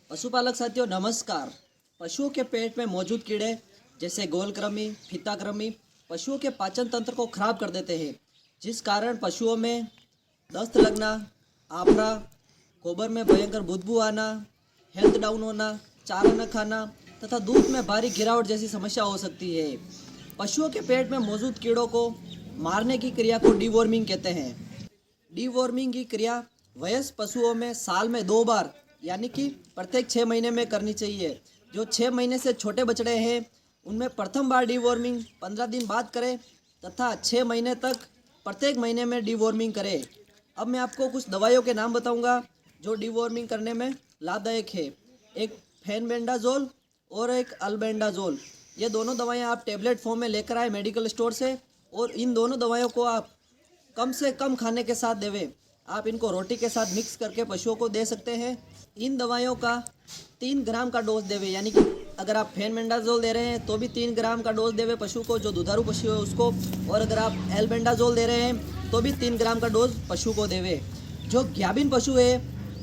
पशुपालक साथियों नमस्कार। पशुओं के पेट में मौजूद कीड़े जैसे गोलकृमि, फीताकृमि पशुओं के पाचन तंत्र को खराब कर देते हैं, जिस कारण पशुओं में दस्त लगना, आफरा, गोबर में भयंकर बदबू आना, हेल्थ डाउन होना, चारा न खाना तथा दूध में भारी गिरावट जैसी समस्या हो सकती है। पशुओं के पेट में मौजूद कीड़ों को मारने की क्रिया को डीवॉर्मिंग कहते हैं। डीवॉर्मिंग की क्रिया वयस्क पशुओं में साल में 2 बार यानी कि प्रत्येक 6 महीने में करनी चाहिए। जो 6 महीने से छोटे बछड़े हैं उनमें प्रथम बार डीवॉर्मिंग 15 दिन बाद करें तथा 6 महीने तक प्रत्येक महीने में डीवॉर्मिंग करें। अब मैं आपको कुछ दवाइयों के नाम बताऊंगा जो डीवॉर्मिंग करने में लाभदायक है। एक फेनबेंडाजोल और एक अल्बेंडाजोल। ये दोनों दवाइयाँ आप टेबलेट फॉर्म में लेकर आए मेडिकल स्टोर से, और इन दोनों दवाइयों को आप कम से कम खाने के साथ देवें। आप इनको रोटी के साथ मिक्स करके पशुओं को दे सकते हैं। इन दवाइयों का 3 ग्राम का डोज देवे, यानी कि अगर आप फेनबेंडाजोल दे रहे हैं तो भी 3 ग्राम का डोज देवे पशु को, जो दुधारू पशु है उसको, और अगर आप एल्बेंडाजोल दे रहे हैं तो भी 3 ग्राम का डोज पशु को देवे। जो ज्ञाबिन पशु है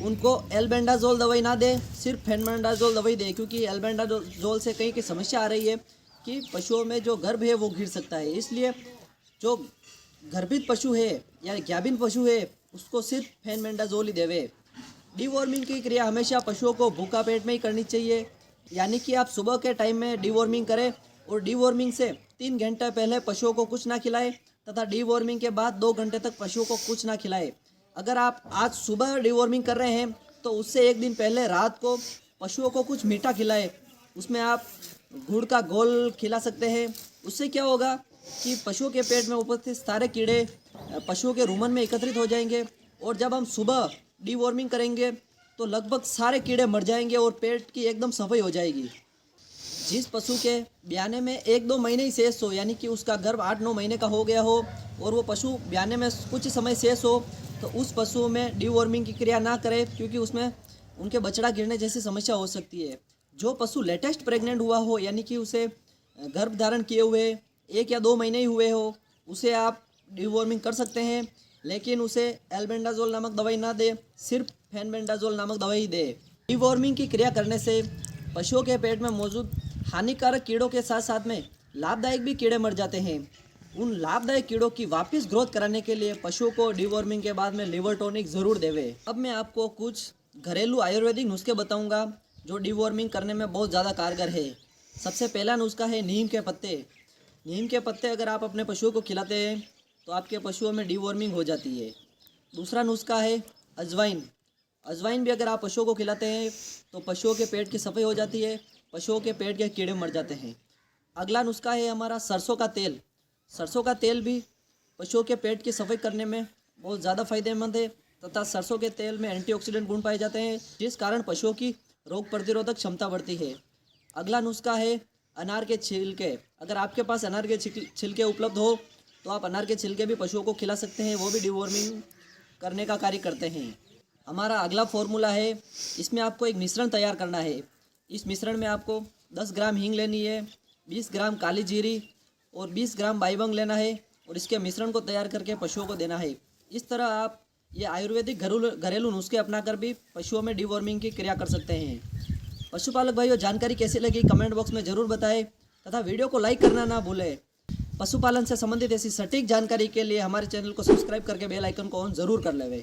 उनको एल्बेंडाजोल दवाई ना दे, सिर्फ फेनबेंडाजोल दवाई दे, क्योंकि एल्बेंडाजोल से कहीं की समस्या आ रही है कि पशुओं में जो गर्भ है वो गिर सकता है। इसलिए जो गर्भित पशु है या ज्ञाबिन पशु है उसको सिर्फ फेनबेंडाजोल ही देवे। डीवॉर्मिंग की क्रिया हमेशा पशुओं को भूखा पेट में ही करनी चाहिए, यानी कि आप सुबह के टाइम में डीवॉर्मिंग करें और डीवॉर्मिंग से 3 घंटे पहले पशुओं को कुछ ना खिलाएं तथा डीवॉर्मिंग के बाद 2 घंटे तक पशुओं को कुछ ना खिलाएं। अगर आप आज सुबह डीवॉर्मिंग कर रहे हैं तो उससे 1 दिन पहले रात को पशुओं को कुछ मीठा खिलाएं। उसमें आप गुड़ का घोल खिला सकते हैं। उससे क्या होगा कि पशुओं के पेट में उपस्थित सारे कीड़े पशुओं के रुमन में एकत्रित हो जाएंगे, और जब हम सुबह डीवॉर्मिंग करेंगे तो लगभग सारे कीड़े मर जाएंगे और पेट की एकदम सफाई हो जाएगी। जिस पशु के ब्याने में 1-2 महीने ही शेष हो, यानी कि उसका गर्भ 8-9 महीने का हो गया हो और वो पशु ब्याने में कुछ समय शेष हो, तो उस पशु में डीवॉर्मिंग की क्रिया ना करें, क्योंकि उसमें उनके बछड़ा गिरने जैसी समस्या हो सकती है। जो पशु लेटेस्ट प्रेग्नेंट हुआ हो, यानी कि उसे गर्भ धारण किए हुए 1 या 2 महीने ही हुए हो, उसे आप डीवॉर्मिंग कर सकते हैं, लेकिन उसे एल्बेंडाजोल नामक दवाई ना दे, सिर्फ फेनबेंडाजोल नामक दवाई दे। डीवॉर्मिंग की क्रिया करने से पशुओं के पेट में मौजूद हानिकारक कीड़ों के साथ साथ में लाभदायक भी कीड़े मर जाते हैं। उन लाभदायक कीड़ों की वापस ग्रोथ कराने के लिए पशुओं को डीवॉर्मिंग के बाद में लिवर टॉनिक ज़रूर देवे। अब मैं आपको कुछ घरेलू आयुर्वेदिक नुस्खे बताऊंगा जो डीवॉर्मिंग करने में बहुत ज़्यादा कारगर है। सबसे पहला नुस्खा है नीम के पत्ते। नीम के पत्ते अगर आप अपने पशुओं को खिलाते हैं तो आपके पशुओं में डीवॉर्मिंग हो जाती है। दूसरा नुस्खा है अजवाइन। अजवाइन भी अगर आप पशुओं को खिलाते हैं तो पशुओं के पेट की सफाई हो जाती है, पशुओं के पेट के कीड़े मर जाते हैं। अगला नुस्खा है हमारा सरसों का तेल। सरसों का तेल भी पशुओं के पेट की सफाई करने में बहुत ज़्यादा फायदेमंद है तथा सरसों के तेल में एंटीऑक्सीडेंट गुण पाए जाते हैं, जिस कारण पशुओं की रोग प्रतिरोधक क्षमता बढ़ती है। अगला नुस्खा है अनार के छिलके। अगर आपके पास अनार के छिलके उपलब्ध हो तो आप अनार के छिलके भी पशुओं को खिला सकते हैं, वो भी डीवॉर्मिंग करने का कार्य करते हैं। हमारा अगला फॉर्मूला है, इसमें आपको एक मिश्रण तैयार करना है। इस मिश्रण में आपको 10 ग्राम हींग लेनी है, 20 ग्राम काली जीरी और 20 ग्राम बाईबंग लेना है, और इसके मिश्रण को तैयार करके पशुओं को देना है। इस तरह आप ये आयुर्वेदिक घरेलू नुस्खे अपनाकर भी पशुओं में डीवॉर्मिंग की क्रिया कर सकते हैं। पशुपालक भाइयों, जानकारी कैसी लगी कमेंट बॉक्स में ज़रूर बताएं तथा वीडियो को लाइक करना ना भूलें। पशुपालन से संबंधित ऐसी सटीक जानकारी के लिए हमारे चैनल को सब्सक्राइब करके बेल आइकन को ऑन ज़रूर कर लेवें।